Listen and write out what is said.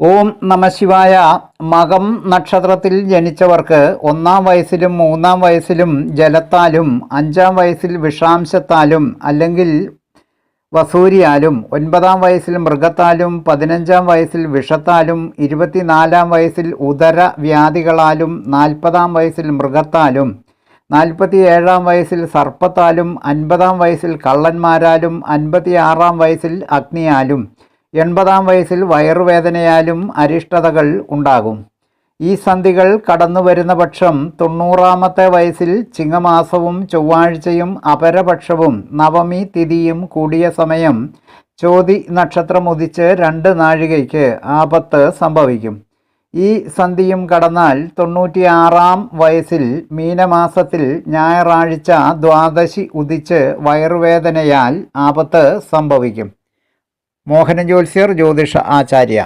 ഓം നമഃശിവായ. മകം നക്ഷത്രത്തിൽ ജനിച്ചവർക്ക് 1-ാം വയസ്സിലും 3-ാം വയസ്സിലും ജലത്താലും 5-ാം വയസ്സിൽ വിഷാംശത്താലും അല്ലെങ്കിൽ വസൂരിയാലും 9-ാം വയസ്സിൽ മൃഗത്താലും 15-ാം വയസ്സിൽ വിഷത്താലും 24-ാം വയസ്സിൽ ഉദര വ്യാധികളാലും 40-ാം വയസ്സിൽ മൃഗത്താലും 47-ാം വയസ്സിൽ സർപ്പത്താലും 50-ാം വയസ്സിൽ കള്ളന്മാരാലും 56-ാം വയസ്സിൽ അഗ്നിയാലും 80-ാം വയസ്സിൽ വയറുവേദനയാലും അരിഷ്ടതകൾ ഉണ്ടാകും. ഈ സന്ധികൾ കടന്നു വരുന്ന പക്ഷം 90-ാമത്തെ വയസ്സിൽ ചിങ്ങമാസവും ചൊവ്വാഴ്ചയും അപരപക്ഷവും നവമി തിഥിയും കൂടിയ സമയം ചോതി നക്ഷത്രം ഉദിച്ച് 2 നാഴികയ്ക്ക് ആപത്ത് സംഭവിക്കും. ഈ സന്ധിയും കടന്നാൽ 96-ാം വയസ്സിൽ മീനമാസത്തിൽ ഞായറാഴ്ച ദ്വാദശി ഉദിച്ച് വയറുവേദനയാൽ ആപത്ത് സംഭവിക്കും. മോഹന ജ്യോത്സ്യർ ജ്യോതിഷ ആചാര്യ.